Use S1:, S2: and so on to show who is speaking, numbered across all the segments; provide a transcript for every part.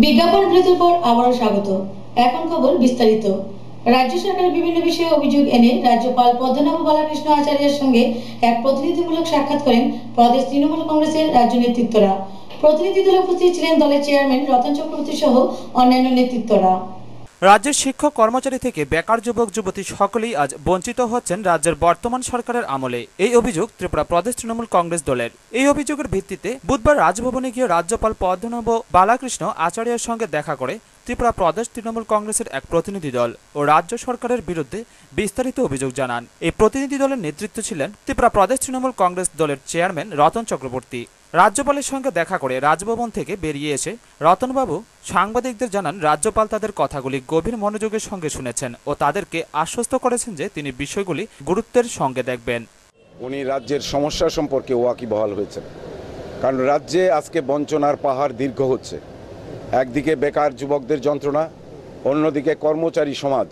S1: বিজ্ঞাপন বিরতির পর আবারও স্বাগত। এখন খবর বিস্তারিত। রাজ্য সরকারের বিভিন্ন বিষয়ে অভিযোগ এনে রাজ্যপাল পদ্মনাভ বালাকৃষ্ণ আচার্যের সঙ্গে এক প্রতিনিধিমূলক সাক্ষাৎ করেন প্রদেশ তৃণমূল কংগ্রেসের রাজ্য নেতৃত্বরা। প্রতিনিধি দলে উপস্থিত ছিলেন দলের চেয়ারম্যান রতন চক্রবর্তী সহ অন্যান্য নেতৃত্বরা।
S2: রাজ্যের শিক্ষক কর্মচারী থেকে বেকার যুবক যুবতী সকলেই আজ বঞ্চিত হচ্ছেন রাজ্যের বর্তমান সরকারের আমলে। এই অভিযোগ ত্রিপুরা প্রদেশ তৃণমূল কংগ্রেস দলের। এই অভিযোগের ভিত্তিতে বুধবার রাজভবনে গিয়ে রাজ্যপাল পদ্মনাভ বালাকৃষ্ণ আচার্যের সঙ্গে দেখা করে ত্রিপুরা প্রদেশ তৃণমূল কংগ্রেসের এক প্রতিনিধি দল ও রাজ্য সরকারের বিরুদ্ধে বিস্তারিত অভিযোগ জানান। এই প্রতিনিধি দলের নেতৃত্বে ছিলেন ত্রিপুরা প্রদেশ তৃণমূল কংগ্রেস দলের চেয়ারম্যান রতন চক্রবর্তী। রাজ্যপালের সঙ্গে দেখা করে রাজভবন থেকে বেরিয়ে এসে রতনবাবু সাংবাদিকদের জানান, রাজ্যপাল তাদের কথাগুলি গভীর মনোযোগের সঙ্গে শুনেছেন ও তাদেরকে আশ্বস্ত করেছেন যে তিনি বিষয়গুলি গুরুত্বের সঙ্গে দেখবেন।
S3: উনি রাজ্যের সমস্যা সম্পর্কে ওয়াকিবহাল হয়েছেন, কারণ রাজ্যে আজকে বঞ্চনার পাহাড় দীর্ঘ হচ্ছে। একদিকে বেকার যুবকদের যন্ত্রণা, অন্যদিকে কর্মচারী সমাজ।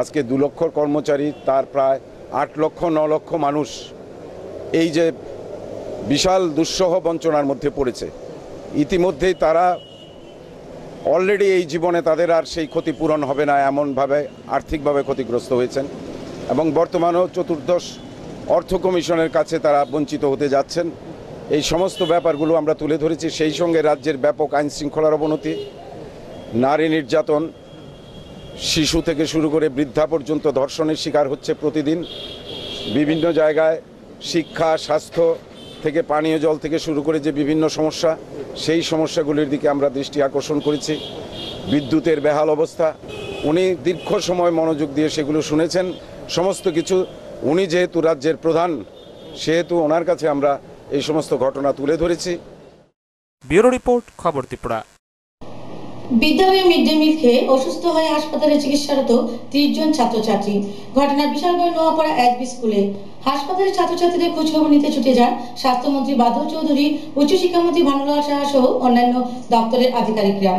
S3: আজকে 2 লক্ষ কর্মচারী, তার প্রায় 8 লক্ষ 9 লক্ষ মানুষ এই যে বিশাল দুঃসহ বঞ্চনার মধ্যে পড়েছে। ইতিমধ্যেই তারা অলরেডি এই জীবনে তাদের আর সেই ক্ষতিপূরণ হবে না এমনভাবে আর্থিকভাবে ক্ষতিগ্রস্ত হয়েছেন এবং বর্তমানেও চতুর্দশ অর্থ কমিশনের কাছে তারা বঞ্চিত হতে যাচ্ছেন। এই সমস্ত ব্যাপারগুলো আমরা তুলে ধরেছি। সেই সঙ্গে রাজ্যের ব্যাপক আইন শৃঙ্খলার অবনতি, নারী নির্যাতন, শিশু থেকে শুরু করে বৃদ্ধা পর্যন্ত ধর্ষণের শিকার হচ্ছে প্রতিদিন। বিভিন্ন জায়গায় শিক্ষা, স্বাস্থ্য থেকে পানীয় জল থেকে শুরু করে যে বিভিন্ন সমস্যা, সেই সমস্যাগুলির দিকে আমরা দৃষ্টি আকর্ষণ করেছি। বিদ্যুতের বেহাল অবস্থা, উনি দীর্ঘ সময় মনোযোগ দিয়ে সেগুলো শুনেছেন। সমস্ত কিছু উনি যেহেতু রাজ্যের প্রধান, সেহেতু ওনার কাছে আমরা এই সমস্ত ঘটনা তুলে ধরেছি।
S2: ব্যুরো রিপোর্ট, খবর ত্রিপুরা।
S1: বিদ্যালয়ে মিড ডে মিল খেয়ে অসুস্থ হয়ে হাসপাতালে চিকিৎসারত 30 জন ছাত্রছাত্রী। ঘটনা বিশালগড় নোয়াপাড়া এসবি স্কুলে। হাসপাতালে ছাত্রছাত্রীদের খোঁজখবর নিতে ছুটে যান স্বাস্থ্যমন্ত্রী বাদল চৌধুরী, উচ্চশিক্ষামন্ত্রী ভানুলাল সাহা সহ অন্যান্য দপ্তরের আধিকারিকরা।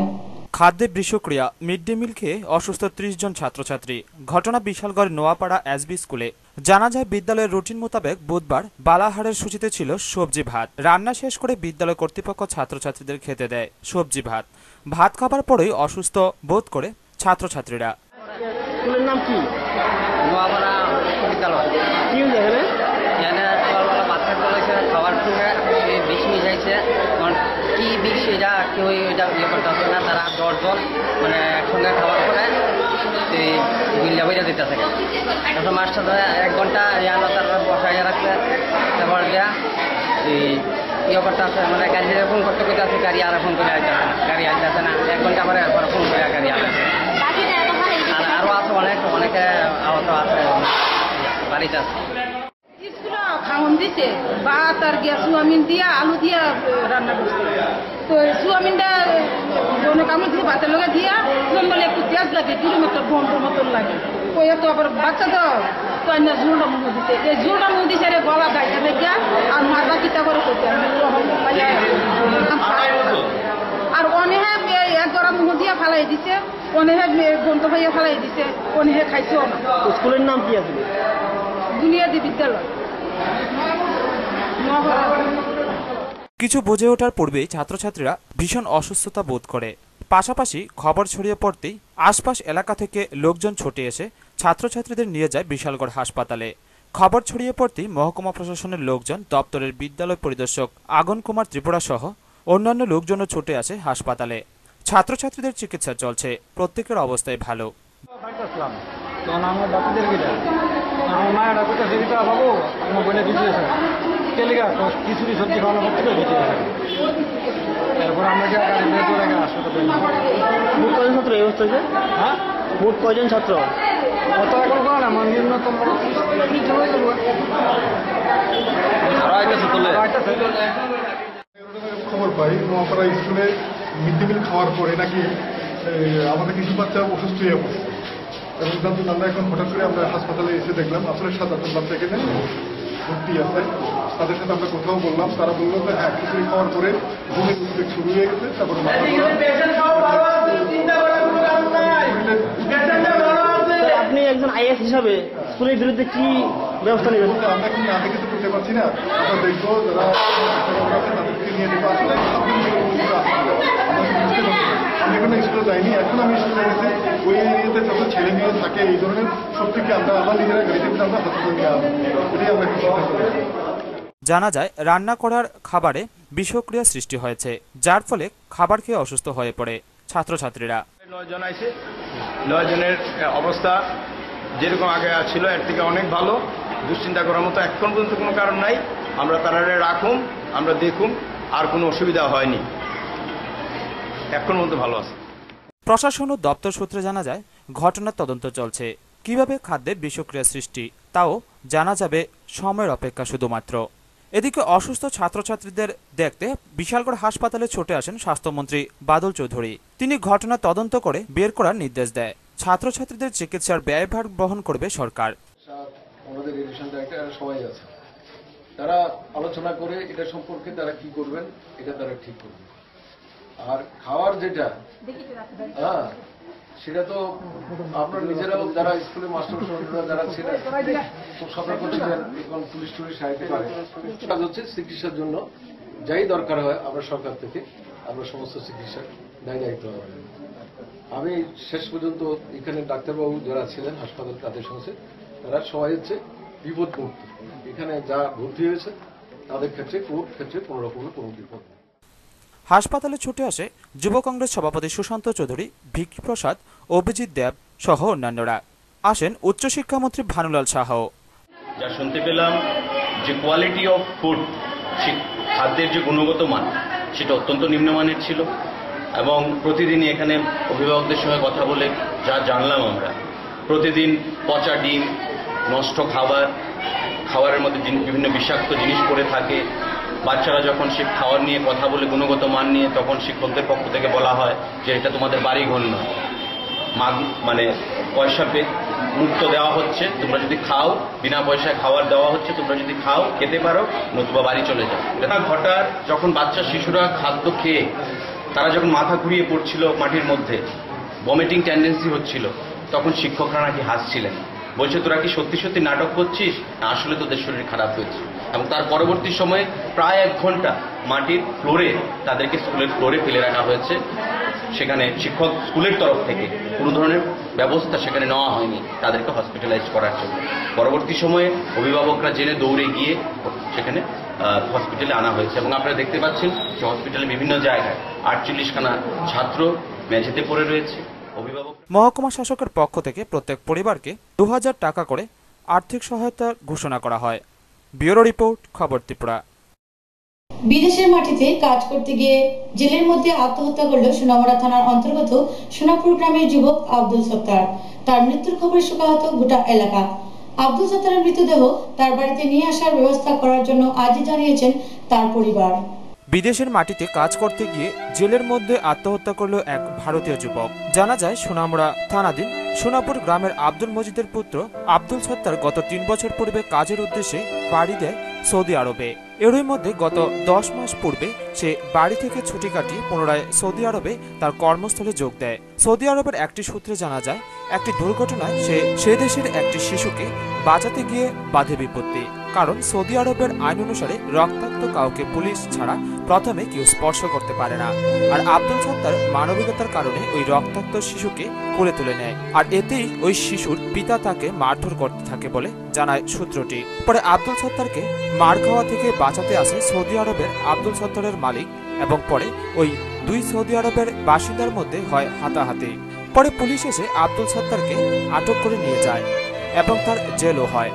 S2: খাদ্যে বিষক্রিয়া, মিড ডে মিল খেয়ে অসুস্থ 30 জন ছাত্রছাত্রী। ঘটনা বিশালগড় নোয়াপাড়া এসবি স্কুলে। জানা যায়, বিদ্যালয়ের রুটিন মোতাবেক বুধবার বালাহারের সূচিতে ছিল সবজি ভাত। রান্না শেষ করে বিদ্যালয় কর্তৃপক্ষ ছাত্রছাত্রীদের খেতে দেয় সবজি ভাত। ভাত খাবার পরেই অসুস্থ বোধ করে ছাত্রছাত্রীরা।
S4: স্কুলের নাম কি? নোয়াপাড়া বিদ্যালয়। কি হয়েছে এখানে? সকালবেলা ভাত খাইতে বলেছে, খাবার সঙ্গে বিষ মিশাইছে। কি বিষ এটা কেউ এটা ইয়ে করতে হবে না। তারা 10 জন মানে একসঙ্গে খাবার করে বিল্লা বইটা দিতে থাকে। তারপর মাস্টার 1 ঘন্টা তারপর বসাইয়া রাখছে। তারপর দেয়া ইয়ে করতে আছে, মানে গাড়ি ফোন করতে করতে আছে, গাড়ি আর ফোন করে আসতে না, গাড়ি আসতে আসে না। 1 ঘন্টা পরে একবার ফোন করে গাড়ি আসে। আর আরও আছে অনেকে আহত আছে বাড়িতে আছে।
S5: খাওয়ান দিছে ভাত আর গিয়া সুয়ামিন দিয়া আলু দিয়া রান্না করছে। তো সুয়ামিনটা কামড় দিয়ে ভাতের লগে দিয়া বলে একটু তেজ লাগে, দুটোর মতো বন্ধুর মতন লাগে। ওই তো আবার বাচ্চা তো না জোরটা মুখ দিতে, এই জোরটা মুখ দিছে রে গলা গাইতে গিয়া আর মারবা কিতা করে করতে আর অনেহে একজোড়া মুখ দিয়া ফালাই দিছে, অনেহে গন্ত ভাইয়া ফালাই দিছে, অনেহে খাইছেও না।
S4: স্কুলের নাম কি আছে?
S5: বুনিয়াদী বিদ্যালয়।
S2: কিছু বুঝে ওঠার পূর্বেই ছাত্রছাত্রীরা ভীষণ অসুস্থতা বোধ করে। পাশাপাশি খবর ছড়িয়ে পড়তেই আশপাশ এলাকা থেকে লোকজন ছুটে এসে ছাত্রছাত্রীদের নিয়ে যায় বিশালগড় হাসপাতালে। খবর ছড়িয়ে পড়তেই মহকুমা প্রশাসনের লোকজন, দপ্তরের বিদ্যালয় পরিদর্শক আগন কুমার ত্রিপুরা সহ অন্যান্য লোকজনও ছুটে আসে হাসপাতালে। ছাত্রছাত্রীদের চিকিৎসা চলছে, প্রত্যেকের অবস্থায় ভালো।
S6: খিচুড়ি সবজি খাওয়ানো করতে এরপর আমরা
S4: মোট কজন ছাত্র এই অবস্থা হয়েছে?
S6: হ্যাঁ,
S4: মোট কজন ছাত্র?
S6: কত এখন করেন আমার ন্যূনতম খবর পাই নোয়াপাড়া স্কুলে মিড ডে মিল খাওয়ার পরে নাকি আমাদের কিছু বাচ্চা অসুস্থ হয়ে পড়ছে এবং তার জন্য আমরা এখন হঠাৎ করে আমরা হাসপাতালে এসে দেখলাম আসলে 7-8 বাচ্চা এখানে ভর্তি আছে। তাদের সাথে আমরা কোথাও বললাম, তারা বললো যে হ্যাঁ, খিচুড়ি খাওয়ার পরে ঘুমের উদ্বেগ শুরু হয়ে গেছে। তারপরে
S4: আপনি একজন আইএস হিসাবে স্কুলের বিরুদ্ধে কি ব্যবস্থা নেবেন?
S6: আমরা কিন্তু না দেখে তো করতে পারছি না। আমরা দেখবো যারা তাদেরকে নিয়ে দেখবো। আসলে ওখানে স্কুলে যাইনি, এখন আমি স্কুলে গেছি। ওই এরিয়াতে যত ছেলে মেয়ে থাকে এই ধরনের সত্যিকে আমরা আবার নিজেরা গাড়িতে আমরা হাসপাতালে নিয়ে আসবো, এটাই আমরা চিন্তা করি।
S2: জানা যায় রান্না করার খাবারে বিষক্রিয়া সৃষ্টি হয়েছে, যার ফলে খাবার খেয়ে অসুস্থ হয়ে পড়ে ছাত্রছাত্রীরা।
S7: 9 জন আছে, 9 জনের অবস্থা যেরকম আগে ছিল এর থেকে অনেক ভালো। দুশ্চিন্তা করার মতো এখন পর্যন্ত কোনো কারণ নাই। আমরা তারা রাখুন, আমরা দেখুন, আর কোনো অসুবিধা হয়নি, এখন পর্যন্ত ভালো আছে।
S2: প্রশাসন ও দপ্তর সূত্রে জানা যায় ঘটনার তদন্ত চলছে। কিভাবে খাদ্যের বিষক্রিয়া সৃষ্টি তাও জানা যাবে সময়ের অপেক্ষা শুধুমাত্র। এদিকে অসুস্থ ছাত্রছাত্রীদের দেখতে বিশালগড় হাসপাতালে ছুটে আসেন স্বাস্থ্যমন্ত্রী বাদল চৌধুরী। তিনি ঘটনা তদন্ত করে বের করার নির্দেশ দেয়। ছাত্রছাত্রীদের চিকিৎসার ব্যয়ভার বহন করবে সরকার।
S8: আমাদের এডুকেশন ডাইরেক্টর সবাই আছে, তারা আলোচনা করে এটা সম্পর্কে তারা কি করবেন এটা তারা ঠিক করবেন। আর খাওয়ার যেটা সেটা তো আপনার নিজেরাও যারা স্কুলে মাস্টার যারা ছিলেন খুব সতর্ক ছিলেন, এবং পুলিশ টুলিশ সাহায্য করে। কাজ হচ্ছে চিকিৎসার জন্য যাই দরকার হয় আমরা সরকার থেকে আমরা সমস্ত চিকিৎসার দায়িত্ব হবে। আমি শেষ পর্যন্ত এখানে ডাক্তারবাবু যারা ছিলেন হাসপাতাল তাদের সঙ্গে তারা সবাই হচ্ছে বিপদ মুক্ত। এখানে যা ভর্তি হয়েছে তাদের ক্ষেত্রে কোনো রকমের কোনো বিপদ নেই।
S2: হাসপাতালে ছুটে আসে যুব কংগ্রেস সভাপতি সুশান্ত চৌধুরী, ভিকি প্রসাদ, অভিজিৎ দেব সহ অন্যান্যরা। আসেন উচ্চশিক্ষামন্ত্রী ভানুলাল সাহাও।
S9: যা শুনতে পেলাম যে কোয়ালিটি অফ ফুড, খাদ্যের যে গুণগত মান সেটা অত্যন্ত নিম্নমানের ছিল, এবং প্রতিদিনই এখানে অভিভাবকদের সঙ্গে কথা বলে যা জানলাম আমরা, প্রতিদিন পচা ডিম, নষ্ট খাবারের মধ্যে বিভিন্ন বিষাক্ত জিনিস পড়ে থাকে। বাচ্চারা যখন সে খাওয়ার নিয়ে কথা বলে গুণগত মান নিয়ে, তখন শিক্ষকদের পক্ষ থেকে বলা হয় যে এটা তোমাদের বাড়ি ঘর নয়, মানে পয়সা মুক্ত দেওয়া হচ্ছে, তোমরা যদি খাও, বিনা পয়সায় খাবার দেওয়া হচ্ছে, তোমরা যদি খাও খেতে পারো, নতুবা বাড়ি চলে যাও। এটা ঘটার যখন বাচ্চা শিশুরা খাদ্য খেয়ে তারা যখন মাথা ঘুরিয়ে পড়ছিল মাটির মধ্যে, ভমিটিং টেন্ডেন্সি হচ্ছিল, তখন শিক্ষকরা নাকি হাসছিলেন, বলছে তোরা কি সত্যি সত্যি নাটক করছিস, আসলে তোদের শরীর খারাপ হয়েছে। এবং তার পরবর্তী সময়ে প্রায় 1 ঘন্টা মাটির ফ্লোরে তাদেরকে স্কুলের ফ্লোরে ফেলে রাখা হয়েছে। সেখানে স্কুলের তরফ থেকে কোনো ধরনের ব্যবস্থা সেখানে নেওয়া হয়নি তাদেরকে হসপিটালাইজ করার জন্য। পরবর্তী সময়ে অভিভাবকরা জেনে দৌড়ে গিয়ে সেখানে হসপিটালে আনা হয়েছে, এবং আপনারা দেখতে পাচ্ছেন যে হসপিটালে বিভিন্ন জায়গায় 48খানা ছাত্র মেঝেতে পড়ে রয়েছে।
S2: মহকুমা শাসকের পক্ষ থেকে প্রত্যেক পরিবারকে 2000 টাকা করে আর্থিক সহায়তা ঘোষণা করা হয়। ব্যুরো রিপোর্ট, খবর ত্রিপুরা।
S1: বিদেশের মাটিতে কাজ করতে গিয়ে জেলের মধ্যে আত্মহত্যা করল সোনামুড়া থানার অন্তর্গত সোনাপুর গ্রামের যুবক আব্দুল সত্তার। তার মৃত্যুর খবরে শোকাহত গোটা এলাকা। আব্দুল সত্তারের মৃতদেহ তার বাড়িতে নিয়ে আসার ব্যবস্থা করার জন্য আজই জানিয়েছেন তার পরিবার।
S2: বিদেশের মাটিতে কাজ করতে গিয়ে জেলের মধ্যে আত্মহত্যা করল এক ভারতীয় যুবক। জানা যায় সোনামুড়া থানাধীন সোনাপুর গ্রামের আব্দুল মজিদের পুত্র আব্দুল সত্তার গত 3 বছর পূর্বে কাজের উদ্দেশ্যে বাড়ি দেয় সৌদি আরবে। এরই মধ্যে গত 10 মাস পূর্বে সে বাড়ি থেকে ছুটি কাটিয়ে পুনরায় সৌদি আরবে তার কর্মস্থলে যোগ দেয়। সৌদি আরবের একটি সূত্রে জানা যায় একটি দুর্ঘটনায় সে দেশের একটি শিশুকে বাঁচাতে গিয়ে বাধে বিপত্তি। কারণ সৌদি আরবের আইন অনুসারে রক্তাক্ত কাউকে পুলিশ ছাড়া প্রথমে কেউ স্পর্শ করতে পারে না। আর আব্দুল সত্তার মানবিকতার কারণে ওই রক্তাক্ত শিশুকে কোলে তুলে নেয়, আর এতেই ওই শিশুর পিতা তাকে মারধর করতে থাকে বলে জানায় সূত্রটি। পরে আব্দুল সত্তারকে মার খাওয়া থেকে বাঁচাতে আসে সৌদি আরবের আব্দুল সত্তারের মালিক, এবং পরে ওই 2 সৌদি আরবের বাসিন্দার মধ্যে হয় হাতাহাতি। পরে পুলিশ এসে আব্দুল সত্তারকে আটক করে নিয়ে যায় এবং তার জেলও হয়।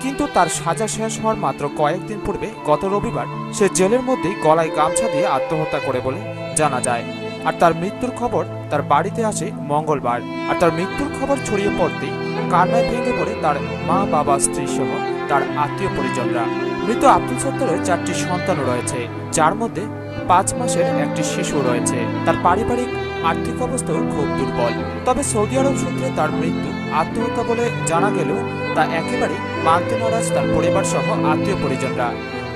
S2: কিন্তু তার সাজা শেষ হওয়ার মাত্র কয়েকদিন পূর্বে গত রবিবার সে জেলের মধ্যেই গলায় গামছা দিয়ে আত্মহত্যা করে বলে জানা যায়। আর তার মৃত্যুর খবর তার বাড়িতে আসে মঙ্গলবার। আর তার মৃত্যুর খবর ছড়িয়ে পড়তেই কান্নায় ভেঙে পড়ে তার মা, বাবা, স্ত্রী সহ তার আত্মীয় পরিজনরা। মৃত আব্দুল সত্তারের 4টি সন্তান রয়েছে, যার মধ্যে 5 মাসের একটি শিশু রয়েছে। তার পারিবারিক আর্থিক অবস্থাও খুব দুর্বল। তবে সৌদি আরব সূত্রে তার মৃত্যু আত্মহত্যা বলে জানা গেলেও তা একেবারে মানতে নারাজ তার পরিবার সহ আত্মীয় পরিজনরা,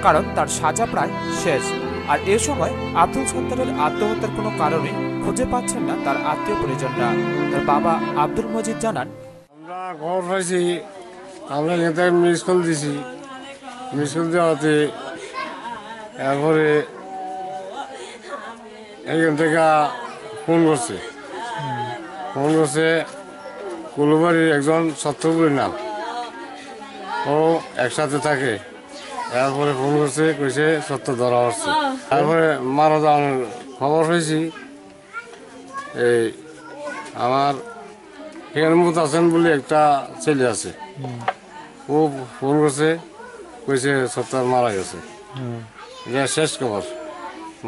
S2: কারণ তার সাজা প্রায় শেষ। আর এ সময় আব্দুল সত্তারের আত্মহত্যার কোনো কারণে খুঁজে পাচ্ছেন না তার আত্মীয় পরিজনরা। তার বাবা আব্দুল মজিদ জানান,
S10: আমরা খবর পাইছি, আমরা এখান থেকে মিস কল দিছি, মিস কল দেওয়াতে এরপরে এখান থেকে ফোন করছে, ফোন করছে কুলবাড়ির একজন সত্যপুরীর নাম, ও একসাথে থাকে। তারপরে ফোন করছে, কইছে সত্য ধরা হচ্ছে। তারপরে মারা যাওয়ার খবর হয়েছি। এই আমার হেলমুত আছেন বলে একটা ছেলে আছে, ও ফোন করছে, কইছে সত্য মারা গেছে। এটা শেষ খবর,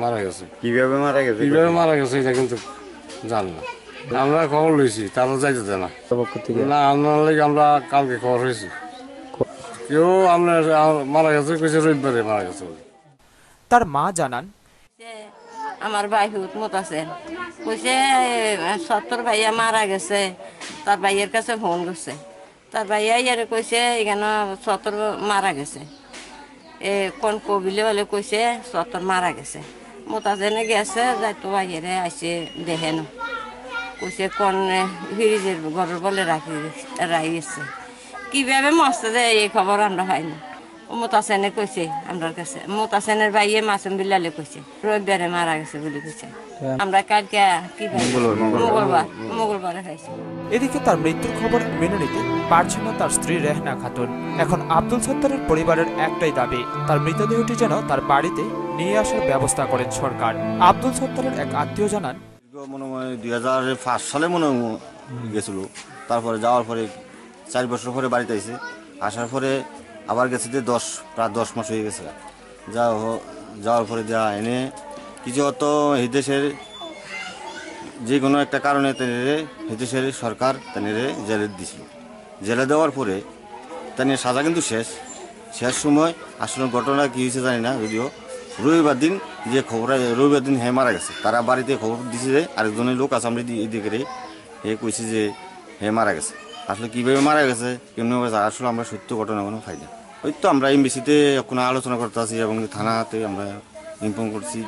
S10: মারা গেছে।
S11: কিভাবে মারা গেছে?
S10: কিভাবে মারা গেছে এটা কিন্তু জানি না। আমরা খবর লইছি, তারা যাইতে দেয় না। না, আপনার লাগে আমরা কালকে খবর হয়েছি। কেউ আপনার মারা গেছে, কইছে রবিবারে মারা গেছে।
S2: তার মা জানান,
S12: আমার ভাই হুতমত আছেন, কইছে সত্তর ভাইয়া মারা গেছে। তার ভাইয়ের কাছে ফোন করছে, তার ভাইয়া ইয়ারে কইছে এখানে সত্তর মারা গেছে। কোন কবিলে বলে কইছে সত্তর মারা গেছে। মোতাজেনে গেছে, যাইতো ভাইয়েরে আইসে দেখে না, কইছে কোন ফ্রিজের ঘরের বলে রাখিয়েছে। কিভাবে মস্তে যায় এই খবর আমরা পাই না। মোতাসেনে কইছে আমার কাছে, মোতাসেনের ভাইয়ে মাসুম বিল্লালে কইছে রবিবারে মারা গেছে বলে কইছে। আমরা কালকে কি মঙ্গলবারে খাইছি।
S2: এদিকে তার মৃত্যুর খবর মেনে নিতে পারছেন না তার স্ত্রী রেহনা খাতুন। এখন আব্দুল সত্তারের পরিবারের একটাই দাবি, তার মৃতদেহটি যেন তার বাড়িতে নিয়ে আসার ব্যবস্থা করেন সরকার। আব্দুল সত্তারের এক আত্মীয় জানান,
S11: মনে হয় 2005 সালে মনে গেছিল। তারপরে যাওয়ার পরে 4 বছর পরে বাড়িতে আইছে। আসার পরে আবার গেছে যে প্রায় 10 মাস হয়ে গেছে। যাওয়ার পরে যা এনে কিছু হতো এই দেশের যে কোনো একটা কারণে এই দেশের সরকার তাদের জেলে দিছিল। জেলে দেওয়ার পরে তাদের সাজা কিন্তু শেষ সময় আসলে ঘটনা কী হয়েছে জানি না, যদিও রবিবার দিন যে খবর, রবিবার দিন হে মারা গেছে। তারা বাড়িতে খবর দিছে যে আরেকজনের লোক আছে আমরা এদিকে হে কইছে যে হে মারা গেছে। আসলে কীভাবে মারা গেছে, কেমনি আসলে আমরা সত্য ঘটনা কোনো পাই না। ওই তো আমরা এমবিসিতে কোনো আলোচনা করতে আছি এবং থানাতে আমরা ইনফর্ম করছি।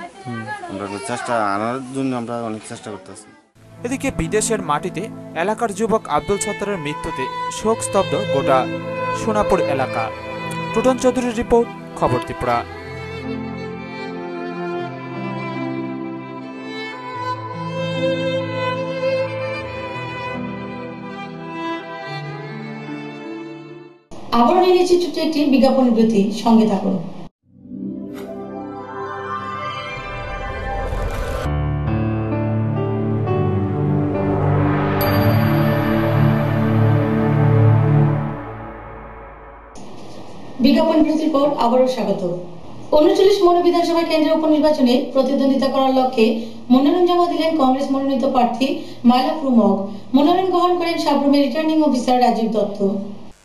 S11: আমরা চেষ্টা আনার জন্য আমরা অনেক চেষ্টা করতে আছি।
S2: এদিকে বিদেশের মাটিতে এলাকার যুবক আব্দুল সত্তারের মৃত্যুতে শোক স্তব্ধ গোটা সোনাপুর এলাকা। টুটন চৌধুরীর রিপোর্ট, খবর ত্রিপুরা।
S1: আবার নিয়ে নিচ্ছি ছোট্ট একটি বিজ্ঞাপন বিরতি, সঙ্গে থাকুন। বিজ্ঞাপন বিরতির পর আবারও স্বাগত। 39 মনো বিধানসভা কেন্দ্রের উপনির্বাচনে প্রতিদ্বন্দ্বিতা করার লক্ষ্যে মনোনয়ন জমা দিলেন কংগ্রেস মনোনীত প্রার্থী মাইলাফরু মগ। মনোনয়ন গ্রহণ করেন সাবরুমের রিটার্নিং অফিসার রাজীব দত্ত।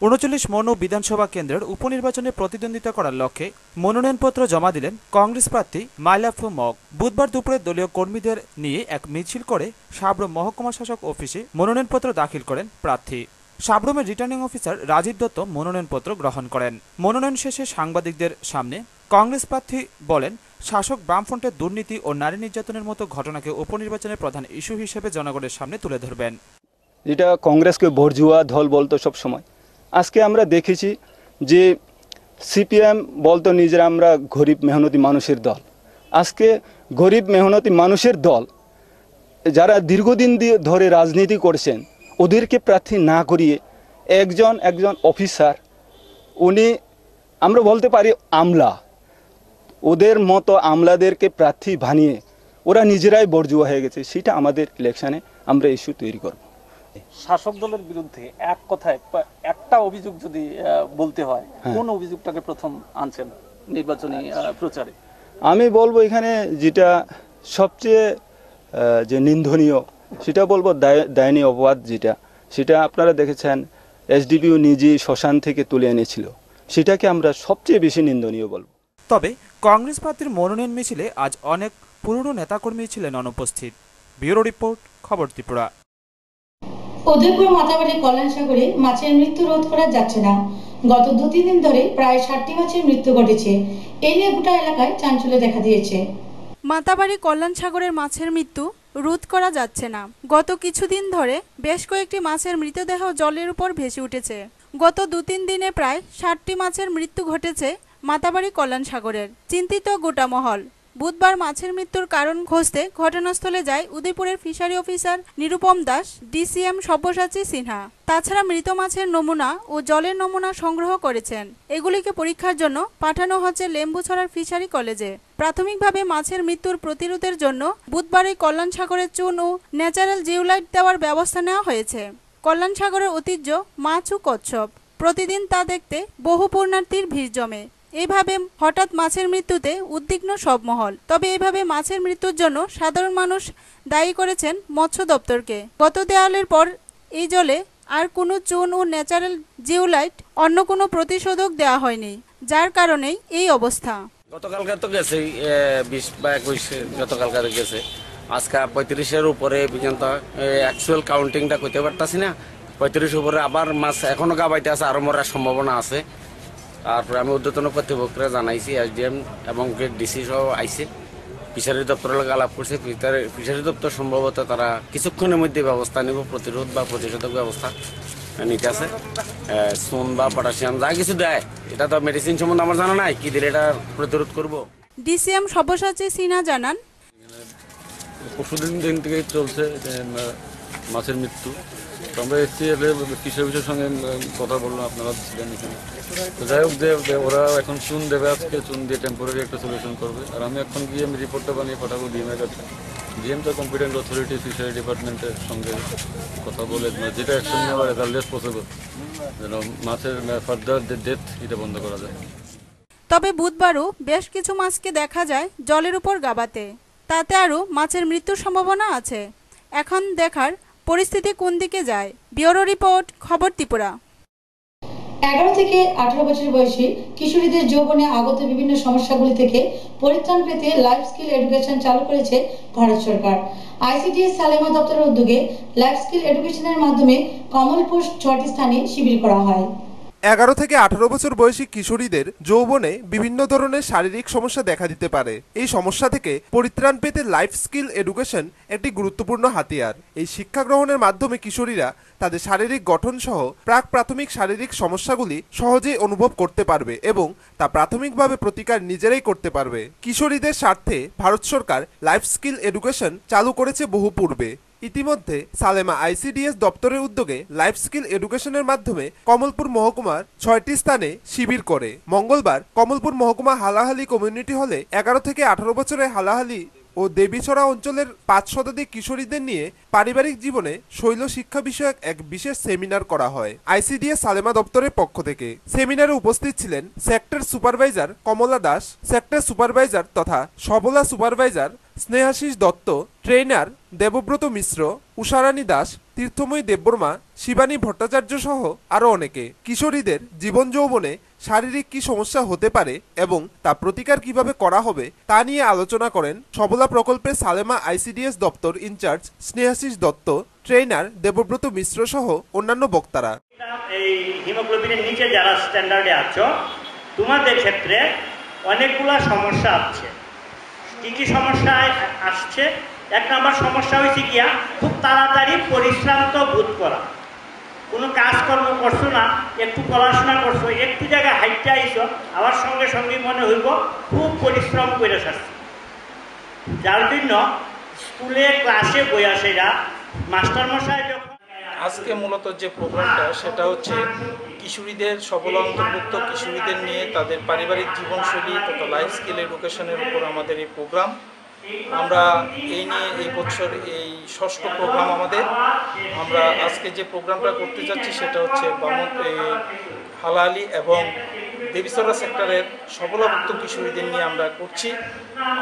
S2: 39 মনো বিধানসভা কেন্দ্রের উপনির্বাচনে প্রতিদ্বন্দ্বিতা করার লক্ষ্যে মনোনয়নপত্র জমা দিলেন কংগ্রেস প্রার্থী মাইলাফরু মগ। বুধবার দুপুরে দলীয় কর্মীদের নিয়ে এক মিছিল করে সাবরুম মহকুমা শাসক অফিসে মনোনয়নপত্র দাখিল করেন প্রার্থী। সাবরুমের রিটার্নিং অফিসার রাজীব দত্ত মনোনয়নপত্র গ্রহণ করেন। মনোনয়ন শেষে সাংবাদিকদের সামনে কংগ্রেস প্রার্থী বলেন, শাসক বামফ্রন্টের দুর্নীতি ও নারী নির্যাতনের মতো ঘটনাকে উপনির্বাচনের প্রধান ইস্যু হিসেবে জনগণের সামনে তুলে ধরবেন।
S13: যেটা কংগ্রেসকে বর্জুয়া দল বলতো সব সময়, আজকে আমরা দেখেছি যে সিপিএম বলতো নিজেরা আমরা গরিব মেহনতি মানুষের দল। আজকে গরিব মেহনতি মানুষের দল যারা দীর্ঘদিন ধরে রাজনীতি করছেন, ওদেরকে প্রার্থী না করিয়ে একজন অফিসার, উনি আমরা বলতে পারি আমলা, ওদের মতো আমলাদেরকে প্রার্থী বানিয়ে ওরা নিজেরাই বর্জুয়া হয়ে গেছে। সেটা আমাদের ইলেকশনে আমরা ইস্যু তৈরি করব।
S14: শাসক দলের বিরুদ্ধে এক কথায় একটা অভিযোগ যদি বলতে হয়, কোন অভিযোগটাকে প্রথম আনছেন নির্বাচনী প্রচারে?
S13: আমি বলবো এখানে যেটা সবচেয়ে যে নিন্দনীয়, সেটা বলবো দায়নীয় অপবাদ যেটা, সেটা আপনারা দেখেছেন এসডিপিও নিজে শ্মশান থেকে তুলে এনেছিল, সেটাকে আমরা সবচেয়ে বেশি নিন্দনীয় বলবো।
S2: তবে কংগ্রেস প্রার্থীর মনোনয়ন মিছিলে আজ অনেক পুরনো নেতাকর্মী ছিলেন অনুপস্থিত। ব্যুরো রিপোর্ট, খবর ত্রিপুরা।
S1: উদয়পুর মাতাবাড়ি কল্যাণ সাগরে মাছের মৃত্যু রোধ করা যাচ্ছে না। গত 2-3 দিন ধরে প্রায় 60টি মাছের মৃত্যু ঘটেছে। এই নিয়ে গোটা এলাকায় চাঞ্চল্য দেখা দিয়েছে।
S15: মাতাবাড়ি কল্যাণ সাগরের মাছের মৃত্যু রোধ করা যাচ্ছে না। গত কিছুদিন ধরে বেশ কয়েকটি মাছের মৃতদেহ জলের উপর ভেসে উঠেছে। গত 2-3 দিনে প্রায় 60টি মাছের মৃত্যু ঘটেছে মাতাবাড়ি কল্যাণ সাগরের। চিন্তিত গোটা মহল। বুধবার মাছের মৃত্যুর কারণ খুঁজতে ঘটনাস্থলে যায় উদয়পুরের fishery officer Nirupam Das, DCM Sabyasachi Sinha. তাছাড়া মৃত মাছের নমুনা ও জলের নমুনা সংগ্রহ করেছেন। এগুলিকে পরীক্ষার জন্য পাঠানো হচ্ছে লেম্বুছড়ার ফিশারি কলেজে। প্রাথমিকভাবে মাছের মৃত্যুর প্রতিরোধের জন্য বুধবারই কল্যাণ সাগরে চুন ও ন্যাচারাল জিওলাইট দেওয়ার ব্যবস্থা নেওয়া হয়েছে। কল্যাণ সাগরের ঐতিহ্য মাছ ও কচ্ছপ, প্রতিদিন তা দেখতে বহু পুণ্যার্থীর ভিড় জমে। এইভাবে হঠাৎ মাছের মৃত্যুতে উদ্বিগ্ন সব মহল। তবে এইভাবে মাছের মৃত্যুর জন্য সাধারণ মানুষ দায়ী করেছেন মৎস্য দপ্তরকে। গত দেওয়ালের পর এই জলে আর কোনো চুন ও ন্যাচারাল জিওলাইট অন্য কোনো প্রতিষেধক দেওয়া হয়নি, যার কারণেই এই অবস্থা।
S16: গতকালকে তো গেছে 20 বা 21 গতকালকে গেছে, আজকে 35-এর উপরে পর্যন্ত অ্যাকচুয়াল কাউন্টিংটা করতে পারতাছি না। 35 উপরে আবার মাছ এখনো গাবাইতে আছে, আরো মরার সম্ভাবনা আছে। তারপরে আমি ঊর্ধ্বতন কর্তৃপক্ষরা জানাইছি, এসডিএম এবং ডিসি সহ আইসে, ফিশারি দপ্তরের লগে আলাপ করছে। ফিশারি দপ্তর সম্ভবত তারা কিছুক্ষণের মধ্যে ব্যবস্থা নিব, প্রতিরোধ বা প্রতিষেধক ব্যবস্থা নিতে আছে। সোন বা পটাশিয়াম যা কিছু দেয়, এটা তো মেডিসিন সম্বন্ধে আমার জানা নাই, কি দিলে এটা প্রতিরোধ করব।
S15: ডিসিএম সব্যসাচী সিনহা জানান,
S17: পরশুদিন থেকে চলছে মাছের মৃত্যু। তো আমরা এসছি, কৃষকের সঙ্গে কথা বললাম, আপনারা ছিলেন এখানে। তো যাই হোক, ওরা এখন চুন দেবে, আজকে চুন দিয়ে টেম্পোরারি একটা সলিউশন করবে। আর আমি এখন গিয়ে আমি রিপোর্টটা বানিয়ে পাঠাবো ডিএমের কাছে। ডিএম তো কম্পিটেন্ট অথরিটি ফিশারি ডিপার্টমেন্টের সঙ্গে কথা বলে যেটা অ্যাকশন নেওয়ার অ্যাজ আর্লি অ্যাজ পসিবল, যেন মাছের ফার্দার ডেথ এটা বন্ধ করা যায়।
S15: তবে বুধবারও বেশ কিছু মাছকে দেখা যায় জলের উপর গাবাতে। তাতে আরও মাছের মৃত্যুর সম্ভাবনা আছে। এখন দেখার পরিস্থিতি কোন দিকে যায়। ব্যুরো রিপোর্ট, খবর ত্রিপুরা।
S1: 11 থেকে 18 বছর বয়সী কিশোরীদের যৌবনে আগত বিভিন্ন সমস্যাগুলি থেকে পরিত্রাণ পেতে লাইফ স্কিল এডুকেশন চালু করেছে ভারত সরকার। আইসিডিএস সালেমা দপ্তরের উদ্যোগে লাইফ স্কিল এডুকেশনের মাধ্যমে কমলপুর 6টি স্থানে শিবির করা হয়।
S18: 11 থেকে 18 বছর বয়সী কিশোরীদের যৌবনে বিভিন্ন ধরনের শারীরিক সমস্যা দেখা দিতে পারে। এই সমস্যা থেকে পরিত্রাণ পেতে লাইফ স্কিল এডুকেশন একটি গুরুত্বপূর্ণ হাতিয়ার। এই শিক্ষা গ্রহণের মাধ্যমে কিশোরীরা তাদের শারীরিক গঠন সহ প্রাক-প্রাথমিক শারীরিক সমস্যাগুলি সহজেই অনুভব করতে পারবে এবং তা প্রাথমিকভাবে প্রতিকার নিজেরাই করতে পারবে। কিশোরীদের স্বার্থে ভারত সরকার লাইফ স্কিল এডুকেশন চালু করেছে বহু পূর্বে। ইতিমধ্যে সালেমা আইসিডিএস দপ্তরের উদ্যোগে লাইফ স্কিল এডুকেশনের মাধ্যমে কমলপুর মহকুমার 6টি স্থানে শিবির করে। মঙ্গলবার কমলপুর মহকুমা হালাহালি কমিউনিটি হলে 11 থেকে 18 বছরের হালাহালি ও দেবীছড়া অঞ্চলের 5 শতাধিক কিশোরীদের নিয়ে পারিবারিক জীবনে শৈল শিক্ষা বিষয়ক এক বিশেষ সেমিনার করা হয় আইসিডিএস সালেমা দপ্তরের পক্ষ থেকে। সেমিনারে উপস্থিত ছিলেন সেক্টর সুপারভাইজার কমলা দাস, সেক্টর সুপারভাইজার তথা সবলা সুপারভাইজার স্নেহাশিস দত্ত, ট্রেনার দেবব্রত মিশ্র, উষারানী দাস, তীর্থময়ী দেববর্মা, শিবানী ভট্টাচার্য সহ আরো অনেকে। কিশোরীদের জীবন যৌবনে শারীরিক কি সমস্যা হতে পারে এবং তা প্রতিকার কিভাবে করা হবে তা নিয়ে আলোচনা করেন সবলা প্রকল্পের সালেমা আইসিডিএস দপ্তর ইনচার্জ স্নেহাশিস দত্ত, ট্রেনার দেবব্রত মিশ্র সহ অন্যান্য বক্তারা।
S19: এই হিমোগ্লোবিনের নিচে যারা স্ট্যান্ডার্ডে আছো, তোমাদের ক্ষেত্রে অনেকগুলো সমস্যা আছে। কি কি সমস্যা আসছে? 1 নম্বর সমস্যা হয়েছে গিয়া খুব তাড়াতাড়ি পরিশ্রান্ত বোধ করা। কোনো কাজকর্ম করছো না, একটু পড়াশোনা করছো, একটু জায়গায় হাইটে আইছো, আবার সঙ্গে সঙ্গে মনে হইব খুব পরিশ্রম করে আসছে। যার জন্য স্কুলে ক্লাসে বইয়াছেরা মাস্টারমশাই যখন
S20: আজকে মূলত যে প্রোগ্রামটা সেটা হচ্ছে কিশোরীদের সবল অন্তর্ভুক্ত কিশোরীদের নিয়ে তাদের পারিবারিক জীবনশৈলী তথা লাইফ স্কিল এডুকেশনের উপর আমাদের এই প্রোগ্রাম। আমরা এই নিয়ে এই বছর এই 6ষ্ঠ প্রোগ্রাম আমাদের। আমরা আজকে যে প্রোগ্রামটা করতে যাচ্ছি সেটা হচ্ছে হালাহালি এবং দেবীছড়া সেক্টরের সবলাভুক্ত কিশোরীদের নিয়ে আমরা করছি।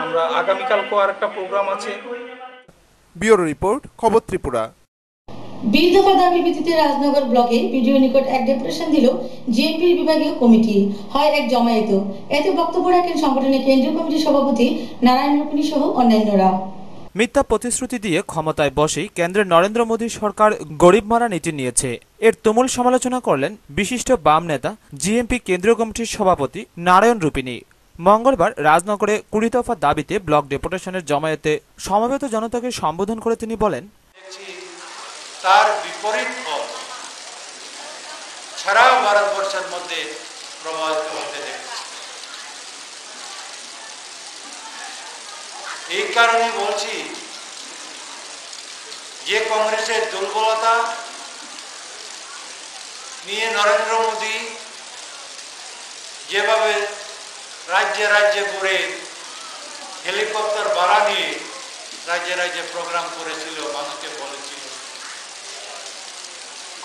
S20: আমরা আগামীকালকেও আর একটা প্রোগ্রাম আছে।
S18: ব্যুরো রিপোর্ট, খবর ত্রিপুরা।
S1: বিল দফা দাবির ভিত্তিতে রাজনগর ব্লকে বিডিও নিকট এক ডেপুটেশন দিল জিএমপির বিভাগীয় কমিটি। হয় এক জমায়েত। এতে বক্তব্য রাখেন সংগঠনের কেন্দ্রীয় কমিটির সভাপতি নারায়ণ রূপিণী সহ অন্যান্যরা।
S2: মিথ্যা প্রতিশ্রুতি দিয়ে ক্ষমতায় বসেই কেন্দ্রের নরেন্দ্র মোদী সরকার গরিব মারা নীতি নিয়েছে, এর তুমুল সমালোচনা করলেন বিশিষ্ট বাম নেতা জিএমপি কেন্দ্রীয় কমিটির সভাপতি নারায়ণ রূপিণী। মঙ্গলবার রাজনগরে 20 দফা দাবিতে ব্লক ডেপুটেশনের জমায়েতে সমবেত জনতাকে সম্বোধন করে তিনি বলেন,
S21: তার বিপরীত ফল সারা ভারতবর্ষের মধ্যে প্রবাহিত হতে দেখেছে। এই কারণে বলছি যে কংগ্রেসের দুর্বলতা নিয়ে নরেন্দ্র মোদী যেভাবে রাজ্যে রাজ্যে ঘুরে হেলিকপ্টার ভাড়া নিয়ে রাজ্যে রাজ্যে প্রোগ্রাম করেছিল, মানুষকে বলেছিল,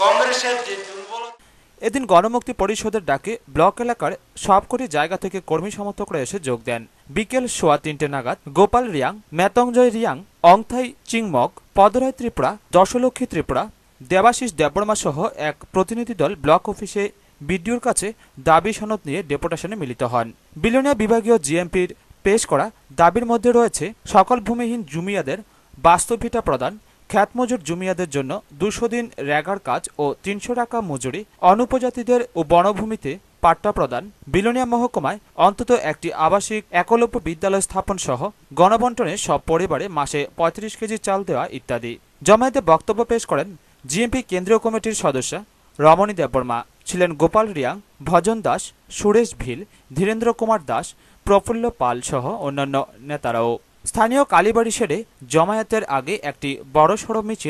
S21: কংগ্রেসের যে দুর্বলতা।
S2: এদিন গণমুক্তি পরিষদের ডাকে ব্লক এলাকার সবকটি জায়গা থেকে কর্মী সমর্থকরা এসে যোগ দেন। বিকেল 3:15 নাগাদ গোপাল রিয়াং, মেতংজয় রিয়াং, অংথাই চিংমক, পদরায় ত্রিপুরা, দশলক্ষ্মী ত্রিপুরা, দেবাশিস দেববর্মা সহ এক প্রতিনিধি দল ব্লক অফিসে বিডিওর কাছে দাবি সনদ নিয়ে ডেপুটেশনে মিলিত হন। বিলোনিয়া বিভাগীয় জিএমপির পেশ করা দাবির মধ্যে রয়েছে সকল ভূমিহীন জুমিয়াদের বাস্তবভিটা প্রদান, খ্যাতমজুর জুমিয়াদের জন্য 200 দিন রেগার কাজ ও 300 টাকা মজুরি, অনুপজাতিদের ও বনভূমিতে পাট্টা প্রদান, বিলোনিয়া মহকুমায় অন্তত একটি আবাসিক একলব্য বিদ্যালয় স্থাপন সহ গণবন্টনে সব পরিবারে মাসে 35 কেজি চাল দেওয়া ইত্যাদি। জমায়েতে বক্তব্য পেশ করেন জিএমপি কেন্দ্রীয় কমিটির সদস্য রমণী দেববর্মা, ছিলেন গোপাল রিয়াং, ভজন দাস, সুরেশ ভিল, ধীরেন্দ্র কুমার দাস, প্রফুল্ল পাল সহ অন্যান্য নেতারাও। স্থানীয় কালীবাড়ি সেরে জমায়েতের আগে একটি বড়সড় মিছিল